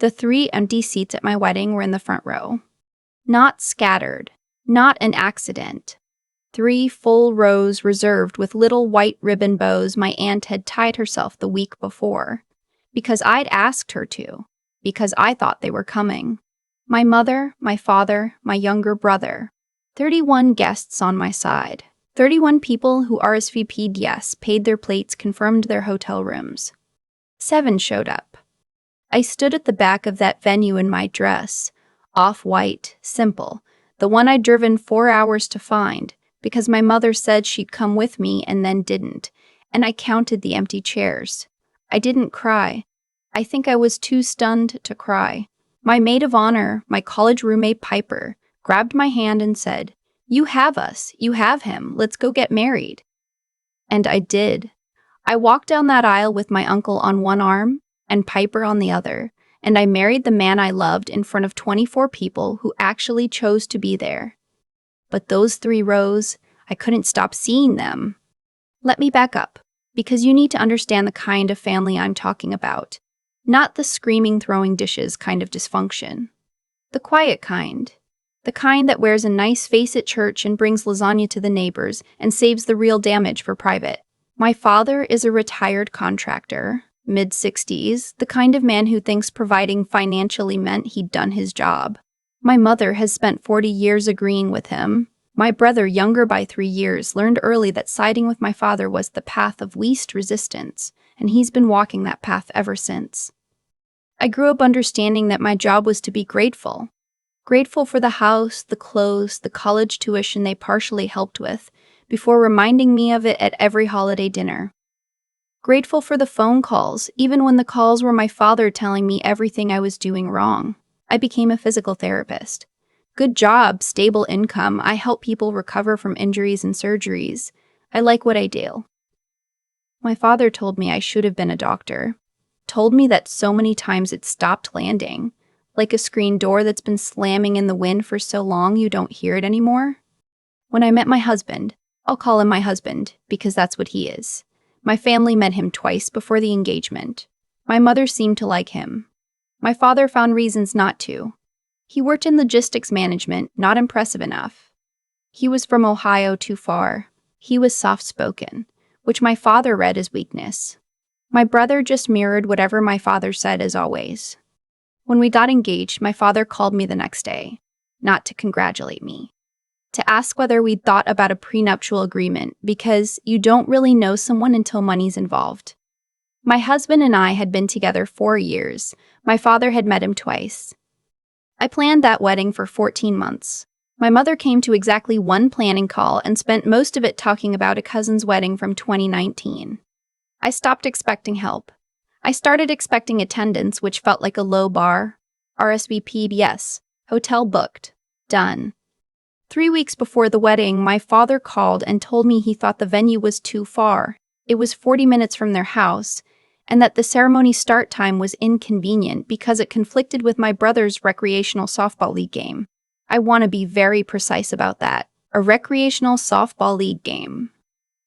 The 3 empty seats at my wedding were in the front row. Not scattered, not an accident. 3 full rows reserved with little white ribbon bows my aunt had tied herself the week before. Because I'd asked her to. Because I thought they were coming. My mother, my father, my younger brother. 31 guests on my side. 31 people who RSVP'd yes, paid their plates, confirmed their hotel rooms. 7 showed up. I stood at the back of that venue in my dress, off-white, simple, the one I'd driven 4 hours to find, because my mother said she'd come with me and then didn't, and I counted the empty chairs. I didn't cry. I think I was too stunned to cry. My maid of honor, my college roommate Piper, grabbed my hand and said, "You have us. You have him. Let's go get married." And I did. I walked down that aisle with my uncle on one arm and Piper on the other, and I married the man I loved in front of 24 people who actually chose to be there. But those 3 rows, I couldn't stop seeing them. Let me back up, because you need to understand the kind of family I'm talking about. Not the screaming, throwing dishes kind of dysfunction. The quiet kind. The kind that wears a nice face at church and brings lasagna to the neighbors and saves the real damage for private. My father is a retired contractor, mid-60s, the kind of man who thinks providing financially meant he'd done his job. My mother has spent 40 years agreeing with him. My brother, younger by 3 years, learned early that siding with my father was the path of least resistance, and he's been walking that path ever since. I grew up understanding that my job was to be grateful. Grateful for the house, the clothes, the college tuition they partially helped with, before reminding me of it at every holiday dinner. Grateful for the phone calls, even when the calls were my father telling me everything I was doing wrong. I became a physical therapist. Good job, stable income. I help people recover from injuries and surgeries. I like what I do. My father told me I should have been a doctor. Told me that so many times it stopped landing, like a screen door that's been slamming in the wind for so long you don't hear it anymore. When I met my husband, I'll call him my husband because that's what he is. My family met him twice before the engagement. My mother seemed to like him. My father found reasons not to. He worked in logistics management, not impressive enough. He was from Ohio, too far. He was soft-spoken, which my father read as weakness. My brother just mirrored whatever my father said as always. When we got engaged, my father called me the next day, not to congratulate me, to ask whether we'd thought about a prenuptial agreement because you don't really know someone until money's involved. My husband and I had been together 4 years. My father had met him twice. I planned that wedding for 14 months. My mother came to exactly 1 planning call and spent most of it talking about a cousin's wedding from 2019. I stopped expecting help. I started expecting attendance, which felt like a low bar. RSVP'd yes. Hotel booked. Done. 3 weeks before the wedding, my father called and told me he thought the venue was too far. It was 40 minutes from their house, and that the ceremony start time was inconvenient because it conflicted with my brother's recreational softball league game. I want to be very precise about that. A recreational softball league game.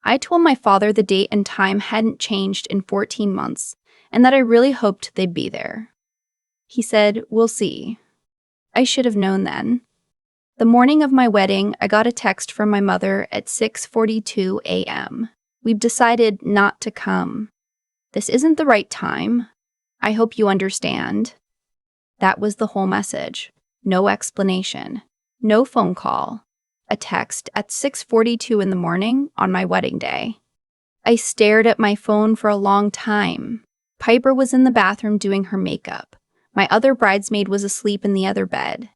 I told my father the date and time hadn't changed in 14 months, and that I really hoped they'd be there. He said, "We'll see." I should have known then. The morning of my wedding, I got a text from my mother at 6:42 a.m. We've decided not to come. This isn't the right time. I hope you understand. That was the whole message. No explanation. No phone call. A text at 6:42 in the morning on my wedding day. I stared at my phone for a long time. Piper was in the bathroom doing her makeup. My other bridesmaid was asleep in the other bed.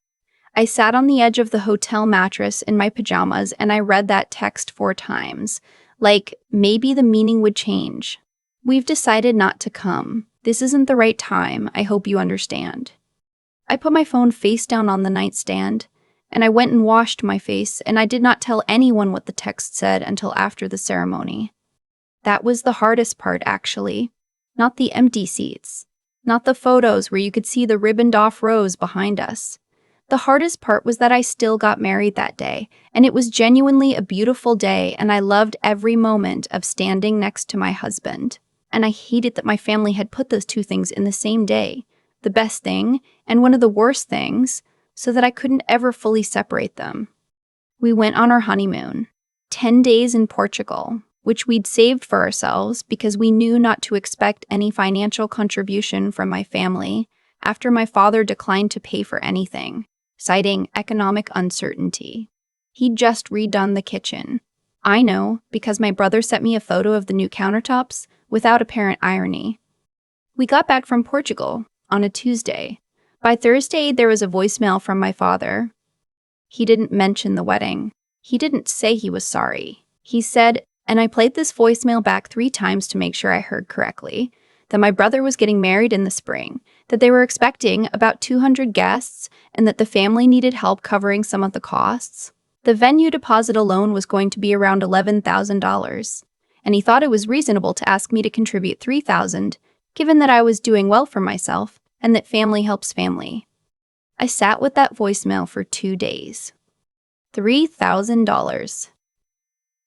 I sat on the edge of the hotel mattress in my pajamas and I read that text 4 times. Like, maybe the meaning would change. We've decided not to come. This isn't the right time. I hope you understand. I put my phone face down on the nightstand, and I went and washed my face, and I did not tell anyone what the text said until after the ceremony. That was the hardest part, actually. Not the empty seats. Not the photos where you could see the ribboned-off rows behind us. The hardest part was that I still got married that day, and it was genuinely a beautiful day, and I loved every moment of standing next to my husband. And I hated that my family had put those 2 things in the same day, the best thing, and one of the worst things, so that I couldn't ever fully separate them. We went on our honeymoon, 10 days in Portugal, which we'd saved for ourselves because we knew not to expect any financial contribution from my family after my father declined to pay for anything, citing economic uncertainty. He'd just redone the kitchen. I know because my brother sent me a photo of the new countertops without apparent irony. We got back from Portugal on a Tuesday. By Thursday, there was a voicemail from my father. He didn't mention the wedding. He didn't say he was sorry. He said, and I played this voicemail back 3 times to make sure I heard correctly, that my brother was getting married in the spring, that they were expecting about 200 guests, and that the family needed help covering some of the costs. The venue deposit alone was going to be around $11,000, and he thought it was reasonable to ask me to contribute $3,000, given that I was doing well for myself and that family helps family. I sat with that voicemail for 2 days. $3,000.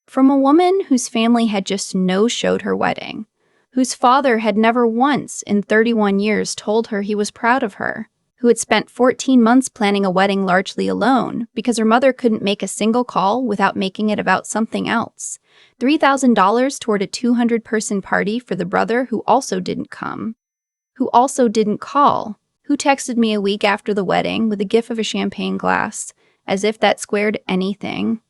From a woman whose family had just no-showed her wedding, whose father had never once in 31 years told her he was proud of her, who had spent 14 months planning a wedding largely alone because her mother couldn't make a single call without making it about something else. $3,000 toward a 200-person party for the brother who also didn't come, who also didn't call, who texted me a week after the wedding with a gif of a champagne glass, as if that squared anything.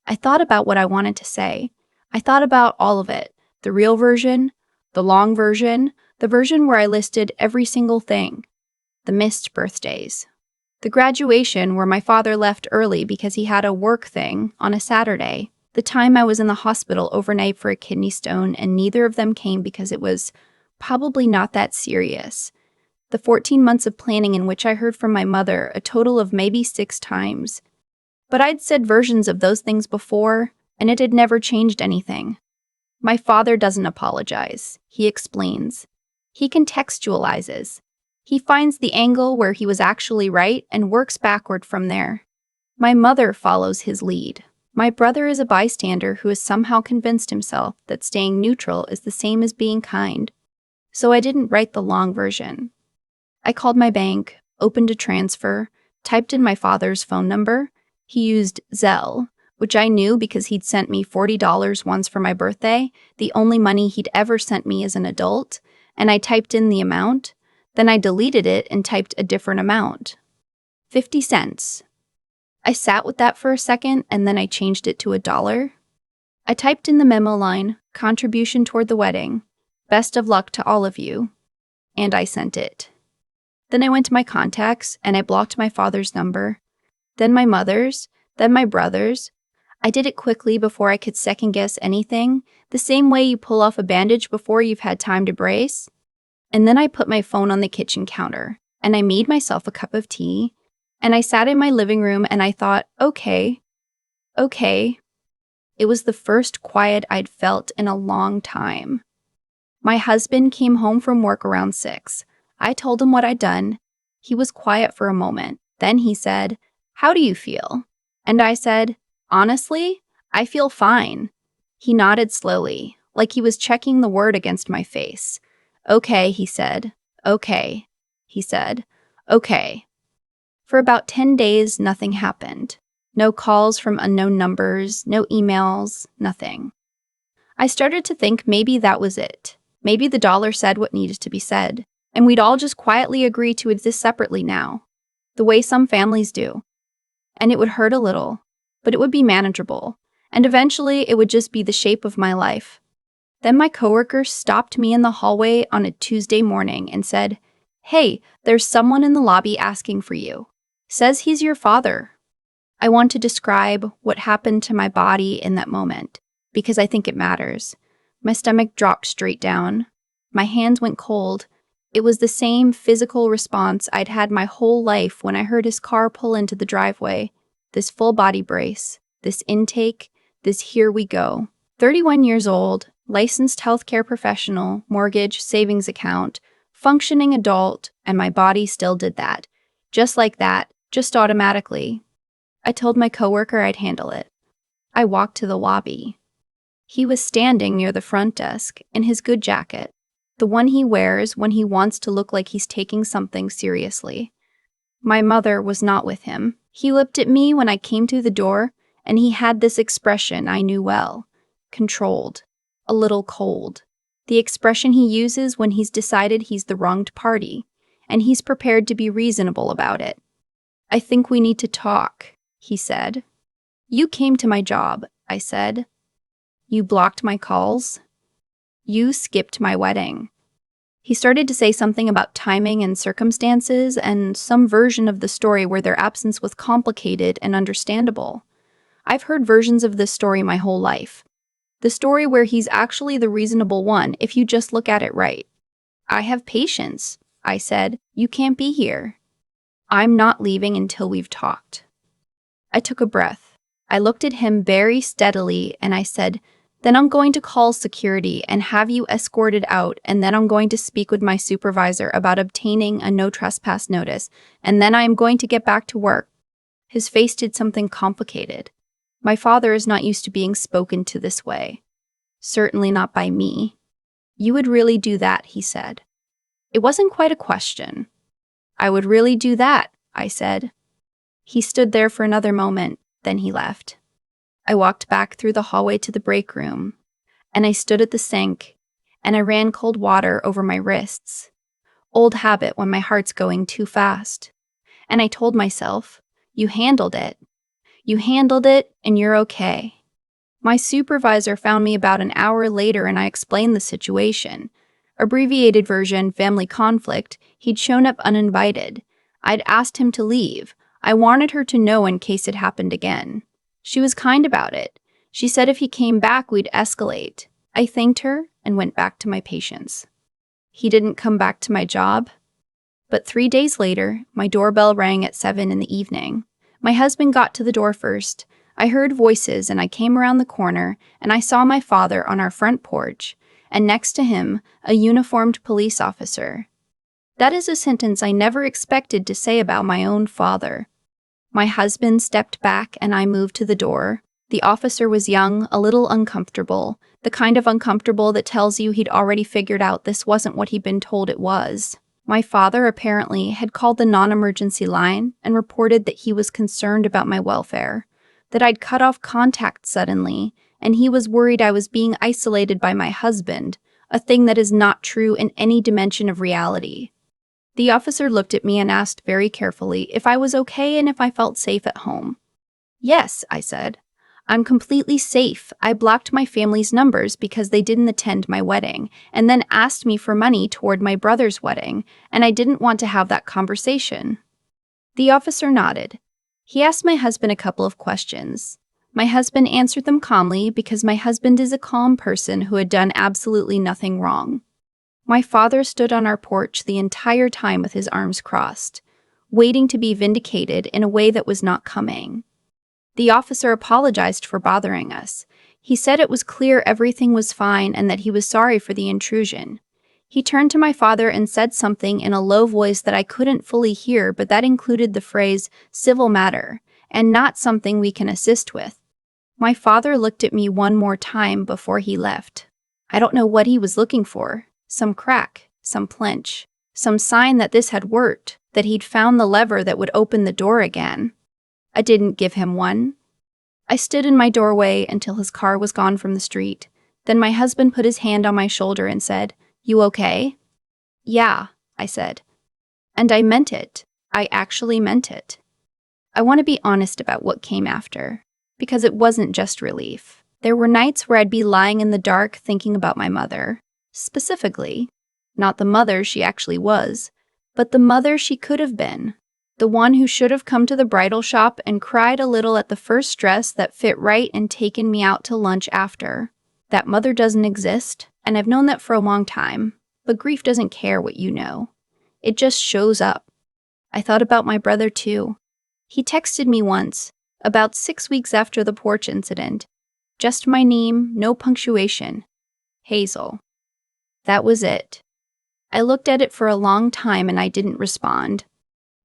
I thought about what I wanted to say. I thought about all of it, the real version, the long version, the version where I listed every single thing. The missed birthdays. The graduation where my father left early because he had a work thing on a Saturday. The time I was in the hospital overnight for a kidney stone and neither of them came because it was probably not that serious. The 14 months of planning in which I heard from my mother a total of maybe 6 times. But I'd said versions of those things before, and it had never changed anything. My father doesn't apologize. He explains. He contextualizes. He finds the angle where he was actually right and works backward from there. My mother follows his lead. My brother is a bystander who has somehow convinced himself that staying neutral is the same as being kind. So I didn't write the long version. I called my bank, opened a transfer, typed in my father's phone number. He used Zelle, which I knew because he'd sent me $40 once for my birthday, the only money he'd ever sent me as an adult, and I typed in the amount. Then I deleted it and typed a different amount. 50 cents. I sat with that for a second and then I changed it to $1. I typed in the memo line, contribution toward the wedding, best of luck to all of you, and I sent it. Then I went to my contacts and I blocked my father's number, then my mother's, then my brother's. I did it quickly before I could second guess anything, the same way you pull off a bandage before you've had time to brace. And then I put my phone on the kitchen counter, and I made myself a cup of tea, and I sat in my living room and I thought, okay. It was the first quiet I'd felt in a long time. My husband came home from work around 6. I told him what I'd done. He was quiet for a moment. Then he said, "How do you feel?" And I said, "Honestly, I feel fine." He nodded slowly, like he was checking the word against my face. "Okay," he said. "Okay," he said. "Okay." For about 10 days, nothing happened. No calls from unknown numbers, no emails, nothing. I started to think maybe that was it. Maybe the dollar said what needed to be said, and we'd all just quietly agree to exist separately now, the way some families do. And it would hurt a little, but it would be manageable, and eventually it would just be the shape of my life. Then my coworker stopped me in the hallway on a Tuesday morning and said, "Hey, there's someone in the lobby asking for you. Says he's your father." I want to describe what happened to my body in that moment, because I think it matters. My stomach dropped straight down. My hands went cold. It was the same physical response I'd had my whole life when I heard his car pull into the driveway. This full body brace, this intake, this here we go. 31 years old, licensed healthcare professional, mortgage, savings account, functioning adult, and my body still did that. Just like that, just automatically. I told my coworker I'd handle it. I walked to the lobby. He was standing near the front desk in his good jacket. The one he wears when he wants to look like he's taking something seriously. My mother was not with him. He looked at me when I came through the door, and he had this expression I knew well. Controlled. A little cold. The expression he uses when he's decided he's the wronged party, and he's prepared to be reasonable about it. "I think we need to talk," he said. "You came to my job," I said. "You blocked my calls. You skipped my wedding." He started to say something about timing and circumstances and some version of the story where their absence was complicated and understandable. I've heard versions of this story my whole life. The story where he's actually the reasonable one if you just look at it right. "I have patience," I said. "You can't be here. I'm not leaving until we've talked." I took a breath. I looked at him very steadily and I said, "Then I'm going to call security and have you escorted out, and then I'm going to speak with my supervisor about obtaining a no trespass notice, and then I am going to get back to work." His face did something complicated. My father is not used to being spoken to this way. Certainly not by me. "You would really do that," he said. It wasn't quite a question. "I would really do that," I said. He stood there for another moment, then he left. I walked back through the hallway to the break room, and I stood at the sink, and I ran cold water over my wrists. Old habit when my heart's going too fast. And I told myself, "You handled it. You handled it, and you're okay." My supervisor found me about an hour later and I explained the situation. Abbreviated version, family conflict. He'd shown up uninvited. I'd asked him to leave. I wanted her to know in case it happened again. She was kind about it. She said if he came back, we'd escalate. I thanked her and went back to my patients. He didn't come back to my job. But 3 days later, my doorbell rang at 7 in the evening. My husband got to the door first. I heard voices and I came around the corner and I saw my father on our front porch, and next to him, a uniformed police officer. That is a sentence I never expected to say about my own father. My husband stepped back and I moved to the door. The officer was young, a little uncomfortable, the kind of uncomfortable that tells you he'd already figured out this wasn't what he'd been told it was. My father apparently had called the non-emergency line and reported that he was concerned about my welfare, that I'd cut off contact suddenly, and he was worried I was being isolated by my husband, a thing that is not true in any dimension of reality. The officer looked at me and asked very carefully if I was okay and if I felt safe at home. "Yes," I said. "I'm completely safe. I blocked my family's numbers because they didn't attend my wedding, and then asked me for money toward my brother's wedding, and I didn't want to have that conversation." The officer nodded. He asked my husband a couple of questions. My husband answered them calmly because my husband is a calm person who had done absolutely nothing wrong. My father stood on our porch the entire time with his arms crossed, waiting to be vindicated in a way that was not coming. The officer apologized for bothering us. He said it was clear everything was fine and that he was sorry for the intrusion. He turned to my father and said something in a low voice that I couldn't fully hear, but that included the phrase, "civil matter," and not something we can assist with. My father looked at me one more time before he left. I don't know what he was looking for. Some crack, some flinch, some sign that this had worked, that he'd found the lever that would open the door again. I didn't give him one. I stood in my doorway until his car was gone from the street. Then my husband put his hand on my shoulder and said, "You okay?" "Yeah," I said. And I meant it. I actually meant it. I want to be honest about what came after, because it wasn't just relief. There were nights where I'd be lying in the dark thinking about my mother. Specifically, not the mother she actually was, but the mother she could have been. The one who should have come to the bridal shop and cried a little at the first dress that fit right and taken me out to lunch after. That mother doesn't exist, and I've known that for a long time, but grief doesn't care what you know. It just shows up. I thought about my brother too. He texted me once, about 6 weeks after the porch incident. Just my name, no punctuation. Hazel. That was it. I looked at it for a long time and I didn't respond.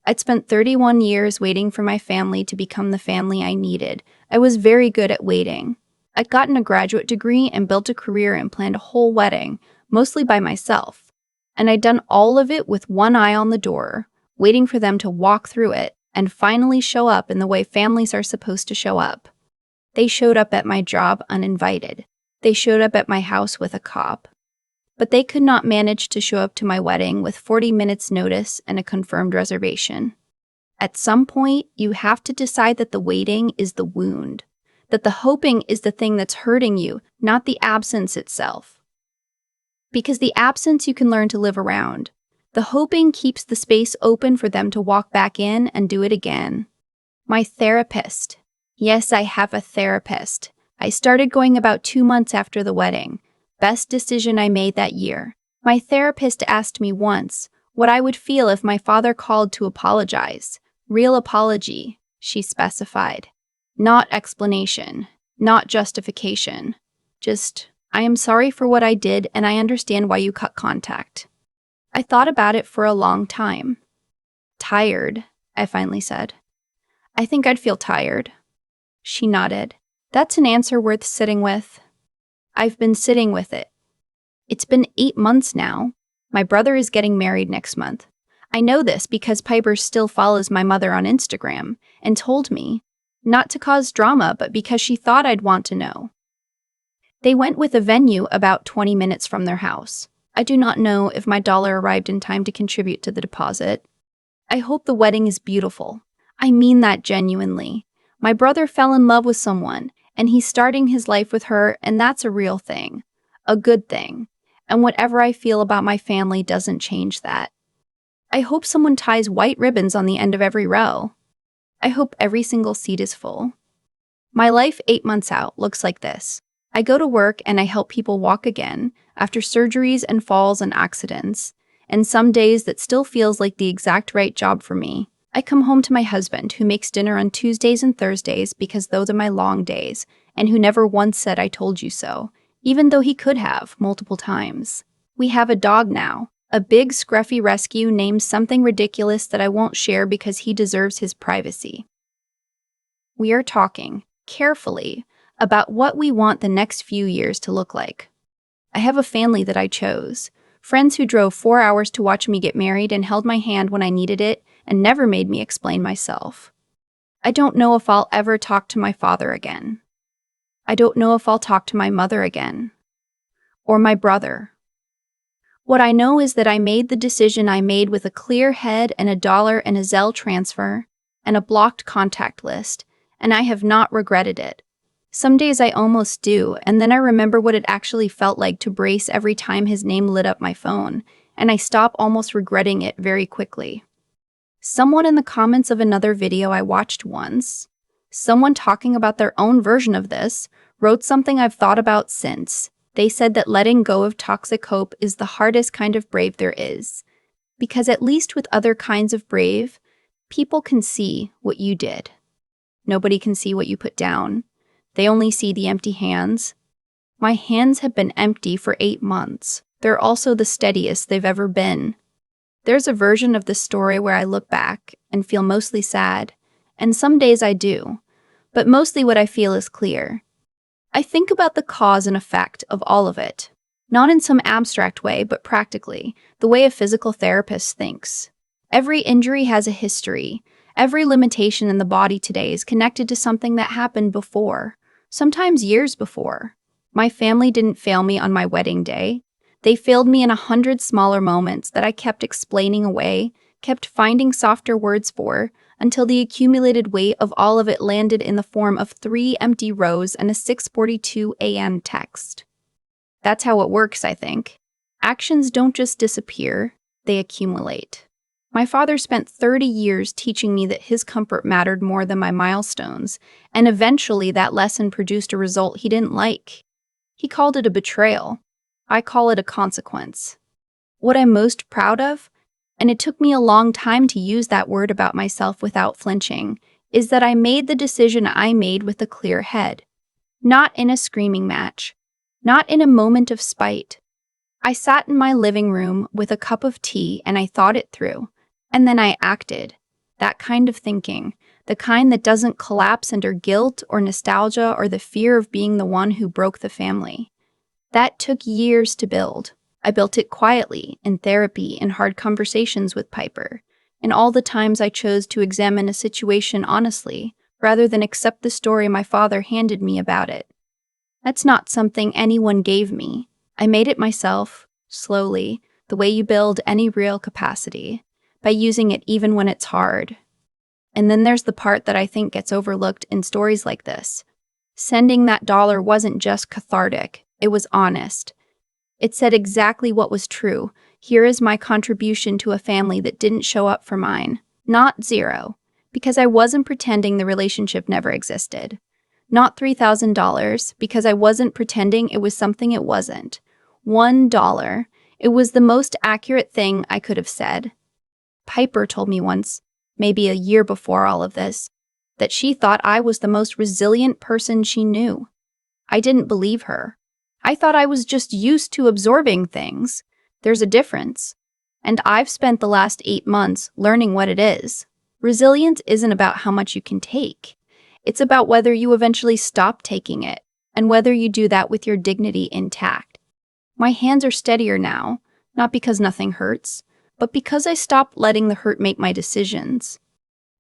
I'd spent 31 years waiting for my family to become the family I needed. I was very good at waiting. I'd gotten a graduate degree and built a career and planned a whole wedding, mostly by myself. And I'd done all of it with one eye on the door, waiting for them to walk through it and finally show up in the way families are supposed to show up. They showed up at my job uninvited. They showed up at my house with a cop. But they could not manage to show up to my wedding with 40 minutes notice and a confirmed reservation. At some point, you have to decide that the waiting is the wound, that the hoping is the thing that's hurting you, not the absence itself. Because the absence you can learn to live around. The hoping keeps the space open for them to walk back in and do it again. My therapist. Yes, I have a therapist. I started going about 2 months after the wedding. Best decision I made that year. My therapist asked me once what I would feel if my father called to apologize. Real apology, she specified. Not explanation, not justification. Just, I am sorry for what I did and I understand why you cut contact. I thought about it for a long time. Tired, I finally said. I think I'd feel tired. She nodded. That's an answer worth sitting with. I've been sitting with it. It's been 8 months now. My brother is getting married next month. I know this because Piper still follows my mother on Instagram and told me, not to cause drama, but because she thought I'd want to know. They went with a venue about 20 minutes from their house. I do not know if my dollar arrived in time to contribute to the deposit. I hope the wedding is beautiful. I mean that genuinely. My brother fell in love with someone, and he's starting his life with her, and that's a real thing. A good thing. And whatever I feel about my family doesn't change that. I hope someone ties white ribbons on the end of every row. I hope every single seat is full. My life 8 months out looks like this. I go to work and I help people walk again after surgeries and falls and accidents, and some days that still feels like the exact right job for me. I come home to my husband, who makes dinner on Tuesdays and Thursdays because those are my long days, and who never once said I told you so, even though he could have multiple times. We have a dog now, a big scruffy rescue named something ridiculous that I won't share because he deserves his privacy. We are talking, carefully, about what we want the next few years to look like. I have a family that I chose, friends who drove 4 hours to watch me get married and held my hand when I needed it and never made me explain myself. I don't know if I'll ever talk to my father again. I don't know if I'll talk to my mother again. Or my brother. What I know is that I made the decision I made with a clear head and $1 and a Zelle transfer and a blocked contact list, and I have not regretted it. Some days I almost do, and then I remember what it actually felt like to brace every time his name lit up my phone, and I stop almost regretting it very quickly. Someone in the comments of another video I watched once, someone talking about their own version of this, wrote something I've thought about since. They said that letting go of toxic hope is the hardest kind of brave there is, because at least with other kinds of brave, people can see what you did. Nobody can see what you put down. They only see the empty hands. My hands have been empty for 8 months. They're also the steadiest they've ever been. There's a version of this story where I look back and feel mostly sad, and some days I do, but mostly what I feel is clear. I think about the cause and effect of all of it, not in some abstract way, but practically, the way a physical therapist thinks. Every injury has a history. Every limitation in the body today is connected to something that happened before, sometimes years before. My family didn't fail me on my wedding day. They failed me in 100 smaller moments that I kept explaining away, kept finding softer words for, until the accumulated weight of all of it landed in the form of 3 empty rows and a 6:42 a.m. text. That's how it works, I think. Actions don't just disappear, they accumulate. My father spent 30 years teaching me that his comfort mattered more than my milestones, and eventually that lesson produced a result he didn't like. He called it a betrayal. I call it a consequence. What I'm most proud of, and it took me a long time to use that word about myself without flinching, is that I made the decision I made with a clear head. Not in a screaming match. Not in a moment of spite. I sat in my living room with a cup of tea and I thought it through. And then I acted. That kind of thinking. The kind that doesn't collapse under guilt or nostalgia or the fear of being the one who broke the family. That took years to build. I built it quietly, in therapy, in hard conversations with Piper, in all the times I chose to examine a situation honestly, rather than accept the story my father handed me about it. That's not something anyone gave me. I made it myself, slowly, the way you build any real capacity, by using it even when it's hard. And then there's the part that I think gets overlooked in stories like this. Sending that dollar wasn't just cathartic, it was honest. It said exactly what was true. Here is my contribution to a family that didn't show up for mine. Not zero, because I wasn't pretending the relationship never existed. Not $3,000, because I wasn't pretending it was something it wasn't. $1. It was the most accurate thing I could have said. Piper told me once, maybe a year before all of this, that she thought I was the most resilient person she knew. I didn't believe her. I thought I was just used to absorbing things. There's a difference. And I've spent the last 8 months learning what it is. Resilience isn't about how much you can take. It's about whether you eventually stop taking it, and whether you do that with your dignity intact. My hands are steadier now, not because nothing hurts, but because I stopped letting the hurt make my decisions.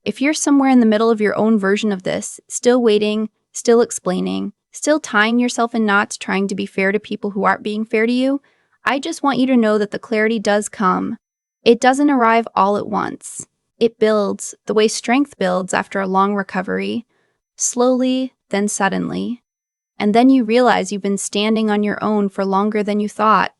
If you're somewhere in the middle of your own version of this, still waiting, still explaining, still tying yourself in knots trying to be fair to people who aren't being fair to you, I just want you to know that the clarity does come. It doesn't arrive all at once. It builds, the way strength builds after a long recovery, slowly, then suddenly. And then you realize you've been standing on your own for longer than you thought.